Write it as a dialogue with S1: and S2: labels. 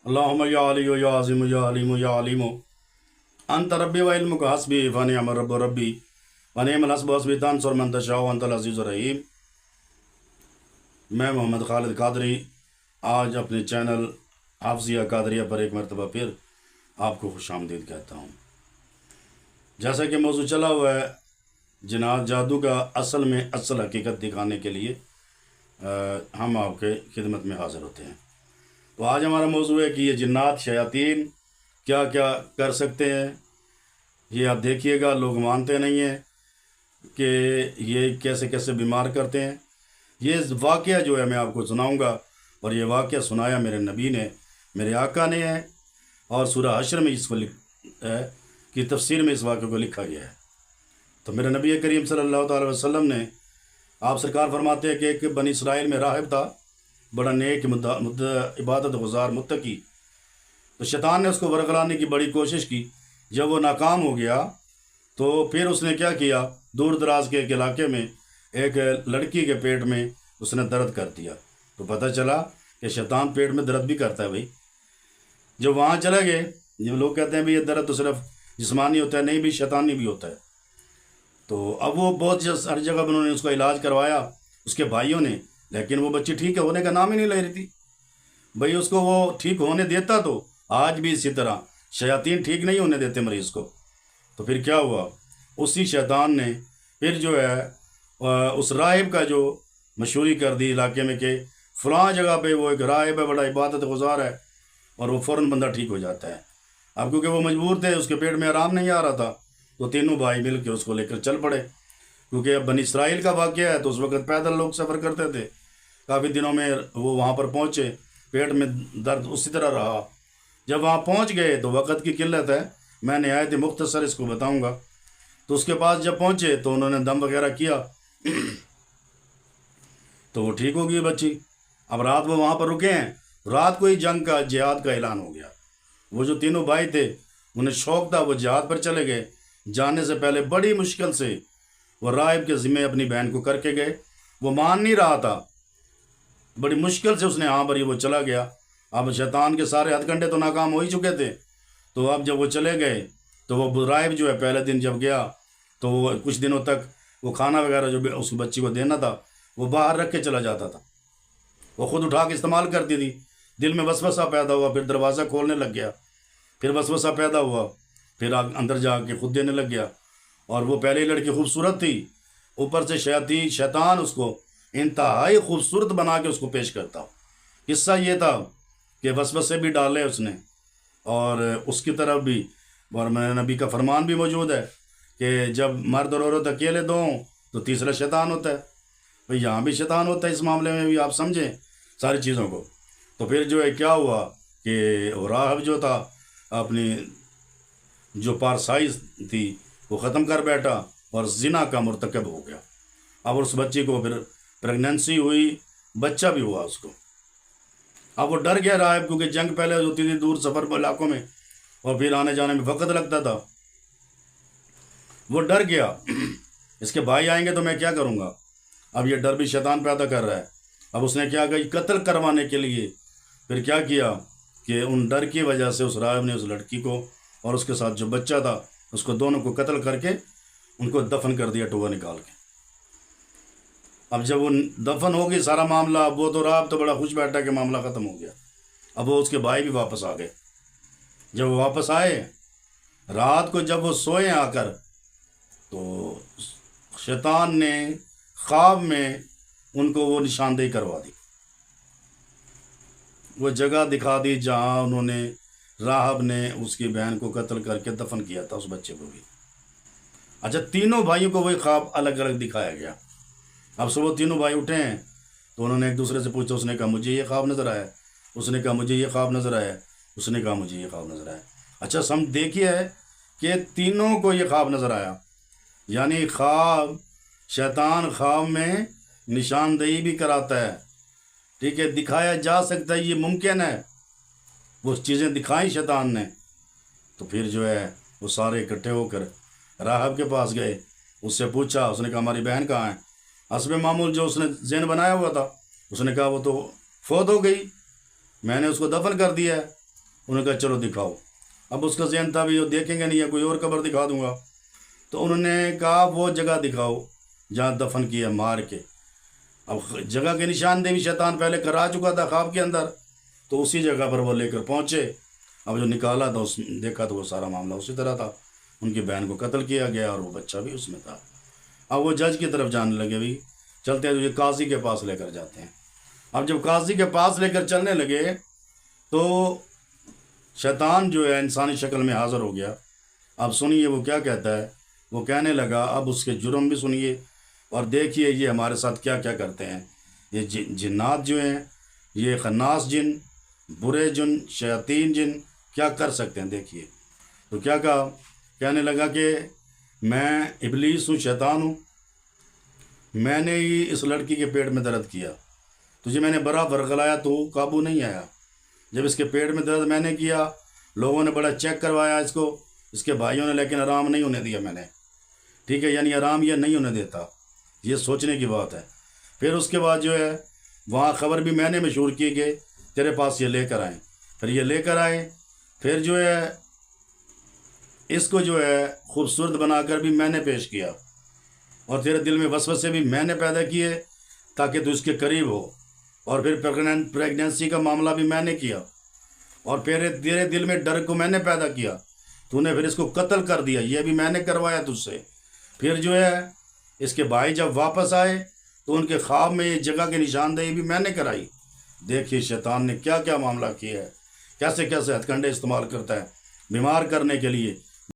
S1: اللهم یا علی و یا عظیم یا علیم و یا علیم انت ربی و علمک حسبی فنعم الرب ربی ونعم الحسب حسبی تنصر من تشاء وانت العزیز الرحیم۔ میں محمد خالد قادری آج اپنے چینل حافظیہ قادریہ پر ایک مرتبہ پھر آپ کو خوش آمدید کہتا ہوں۔ جیسا کہ موضوع چلا ہوا ہے جنات جادو کا اصل میں اصل حقیقت دکھانے کے لیے ہم آپ کے خدمت میں حاضر ہوتے ہیں۔ تو آج ہمارا موضوع ہے کہ یہ جنات شیاطین کیا کیا کر سکتے ہیں۔ یہ آپ دیکھیے گا، لوگ مانتے نہیں ہیں کہ یہ کیسے کیسے بیمار کرتے ہیں۔ یہ واقعہ جو ہے میں آپ کو سناؤں گا، اور یہ واقعہ سنایا میرے نبی نے، میرے آقا نے ہے، اور سورہ حشر میں اس کو کی تفسیر میں اس واقعے کو لکھا گیا ہے۔ تو میرے نبی کریم صلی اللہ تعالی وسلم نے، آپ سرکار فرماتے ہیں کہ ایک بنی اسرائیل میں راہب تھا، بڑا نیک عبادت گزار متقی۔ تو شیطان نے اس کو ورگلانے کی بڑی کوشش کی۔ جب وہ ناکام ہو گیا تو پھر اس نے کیا کیا، دور دراز کے ایک علاقے میں ایک لڑکی کے پیٹ میں اس نے درد کر دیا۔ تو پتہ چلا کہ شیطان پیٹ میں درد بھی کرتا ہے بھائی۔ جب وہاں چلے گئے، جب لوگ کہتے ہیں بھی یہ درد تو صرف جسمانی ہوتا ہے، نہیں بھی شیطانی بھی ہوتا ہے۔ تو اب وہ بہت ہر جگہ انہوں نے اس کا علاج کروایا اس کے بھائیوں نے، لیکن وہ بچی ٹھیک ہونے کا نام ہی نہیں لے رہی تھی۔ بھائی اس کو وہ ٹھیک ہونے دیتا تو آج بھی اسی طرح شیاطین ٹھیک نہیں ہونے دیتے مریض کو۔ تو پھر کیا ہوا، اسی شیطان نے پھر جو ہے اس راہب کا جو مشہوری کر دی علاقے میں کہ فلاں جگہ پہ وہ ایک راہب ہے، بڑا عبادت گزار ہے، اور وہ فوراً بندہ ٹھیک ہو جاتا ہے۔ اب کیونکہ وہ مجبور تھے، اس کے پیٹ میں آرام نہیں آ رہا تھا، تو تینوں بھائی مل کے اس کو لے کر چل پڑے۔ کیونکہ اب بنی اسرائیل کا واقعہ ہے تو اس وقت پیدل لوگ سفر کرتے تھے۔ کافی دنوں میں وہ وہاں پر پہنچے، پیٹ میں درد اسی طرح رہا۔ جب وہاں پہنچ گئے تو وقت کی قلت ہے، میں نہایت مختصر اس کو بتاؤں گا۔ تو اس کے پاس جب پہنچے تو انہوں نے دم وغیرہ کیا تو وہ ٹھیک ہو گئی بچی۔ اب رات وہ وہاں پر رکے ہیں، رات کو ہی جنگ کا جہاد کا اعلان ہو گیا۔ وہ جو تینوں بھائی تھے انہیں شوق تھا، وہ جہاد پر چلے گئے۔ جانے سے پہلے بڑی مشکل سے وہ راہب کے ذمے اپنی بہن کو کر کے گئے۔ وہ مان نہیں رہا تھا، بڑی مشکل سے اس نے ہاں بھری، وہ چلا گیا۔ اب شیطان کے سارے ہتھ کنڈے تو ناکام ہو ہی چکے تھے۔ تو اب جب وہ چلے گئے تو وہ راہب جو ہے پہلے دن جب گیا تو وہ کچھ دنوں تک وہ کھانا وغیرہ جو اس بچی کو دینا تھا وہ باہر رکھ کے چلا جاتا تھا، وہ خود اٹھا کے استعمال کرتی تھی۔ دل میں وسوسہ پیدا ہوا، پھر دروازہ کھولنے لگ گیا، پھر وسوسہ پیدا ہوا، پھر اندر جا کے خود دینے لگ گیا۔ اور وہ پہلی لڑکی خوبصورت تھی، اوپر سے شیطان اس کو انتہائی خوبصورت بنا کے اس کو پیش کرتا۔ قصہ یہ تھا کہ وسوسے بھی ڈالے اس نے، اور اس کی طرف بھی، اور میرے نبی کا فرمان بھی موجود ہے کہ جب مرد اور عورت اکیلے دو ہوں تو تیسرا شیطان ہوتا ہے۔ بھئی یہاں بھی شیطان ہوتا ہے، اس معاملے میں بھی آپ سمجھیں ساری چیزوں کو۔ تو پھر جو ہے کیا ہوا کہ راہب جو تھا اپنی جو پارسائی تھی وہ ختم کر بیٹھا اور زنا کا مرتکب ہو گیا۔ اب اس بچی کو پھر پریگننسی ہوئی، بچہ بھی ہوا اس کو۔ اب وہ ڈر گیا راہب، کیونکہ جنگ پہلے ہوتی تھی دور سفر علاقوں میں، اور پھر آنے جانے میں وقت لگتا تھا۔ وہ ڈر گیا، اس کے بھائی آئیں گے تو میں کیا کروں گا۔ اب یہ ڈر بھی شیطان پیدا کر رہا ہے۔ اب اس نے کیا کہ قتل کروانے کے لیے پھر کیا کیا کہ ان ڈر کی وجہ سے اس راہب نے اس لڑکی کو اور اس کے ساتھ جو بچہ تھا اس کو دونوں کو قتل کر کے ان کو دفن کر دیا، ٹوا نکال کے۔ اب جب وہ دفن ہو گئی سارا معاملہ، اب وہ تو راہب تو بڑا خوش بیٹھا کہ معاملہ ختم ہو گیا۔ اب وہ اس کے بھائی بھی واپس آ گئے۔ جب وہ واپس آئے رات کو، جب وہ سوئے آ کر، تو شیطان نے خواب میں ان کو وہ نشاندہی کروا دی، وہ جگہ دکھا دی جہاں انہوں نے، راہب نے اس کی بہن کو قتل کر کے دفن کیا تھا، اس بچے کو بھی۔ اچھا، تینوں بھائیوں کو وہی خواب الگ الگ دکھایا گیا۔ اب صبح تینوں بھائی اٹھے ہیں تو انہوں نے ایک دوسرے سے پوچھا، اس نے کہا مجھے یہ خواب نظر آیا، اس نے کہا مجھے یہ خواب نظر آیا، اس نے کہا مجھے یہ خواب نظر آیا۔ اچھا دیکھیے کہ تینوں کو یہ خواب نظر آیا، یعنی خواب، شیطان خواب میں نشاندہی بھی کراتا ہے، ٹھیک ہے، دکھایا جا سکتا ہے، یہ ممکن ہے۔ وہ چیزیں دکھائیں شیطان نے، تو پھر جو ہے وہ سارے اکٹھے ہو کر راہب کے پاس گئے، اس سے پوچھا، اس نے کہا ہماری بہن کہاں ہے۔ حسب معمول جو اس نے ذہن بنایا ہوا تھا، اس نے کہا وہ تو فوت ہو گئی، میں نے اس کو دفن کر دیا ہے۔ انہوں نے کہا چلو دکھاؤ. اب اس کا ذہن تھا بھی وہ دیکھیں گے نہیں یا کوئی اور قبر دکھا دوں گا. تو انہوں نے کہا وہ جگہ دکھاؤ جہاں دفن کیا مار کے. اب جگہ کی نشاندہی بھی شیطان پہلے کرا چکا تھا خواب کے اندر، تو اسی جگہ پر وہ لے کر پہنچے. اب جو نکالا تو دیکھا تو وہ سارا معاملہ اسی طرح تھا. ان کی بہن کو قتل کیا گیا اور وہ بچہ بھی اس میں تھا. اب وہ جج کی طرف جانے لگے، بھی چلتے ہیں تو یہ قاضی کے پاس لے کر جاتے ہیں. اب جب قاضی کے پاس لے کر چلنے لگے تو شیطان جو ہے انسانی شکل میں حاضر ہو گیا. اب سنیے وہ کیا کہتا ہے. وہ کہنے لگا اب اس کے جرم بھی سنیے اور دیکھیے یہ ہمارے ساتھ کیا کیا کرتے ہیں. یہ جنات جو ہیں، یہ خناس جن، برے جن، شیاطین جن کیا کر سکتے ہیں دیکھیے. تو کیا کہا، کہنے لگا کہ میں ابلیس ہوں، شیطان ہوں، میں نے ہی اس لڑکی کے پیٹ میں درد کیا، تجھے میں نے بڑا ورغلایا تو قابو نہیں آیا. جب اس کے پیٹ میں درد میں نے کیا، لوگوں نے بڑا چیک کروایا اس کو، اس کے بھائیوں نے، لیکن آرام نہیں ہونے دیا میں نے. ٹھیک ہے، یعنی آرام یہ نہیں ہونے دیتا، یہ سوچنے کی بات ہے. پھر اس کے بعد جو ہے وہاں خبر بھی میں نے مشہور کی کہ تیرے پاس یہ لے کر آئیں. پھر یہ لے کر آئے، پھر جو ہے اس کو جو ہے خوبصورت بنا کر بھی میں نے پیش کیا، اور تیرے دل میں وسوسے بھی میں نے پیدا کیے تاکہ تو اس کے قریب ہو. اور پھر پریگنینسی کا معاملہ بھی میں نے کیا، اور پھر تیرے دل میں ڈر کو میں نے پیدا کیا، تو نے پھر اس کو قتل کر دیا، یہ بھی میں نے کروایا تجھ سے. پھر جو ہے اس کے بھائی جب واپس آئے تو ان کے خواب میں یہ جگہ کی نشاندہی بھی میں نے کرائی. دیکھیے شیطان نے کیا کیا معاملہ کیا ہے، کیسے کیسے ہتھ کنڈے استعمال کرتا ہے بیمار کرنے کے لیے.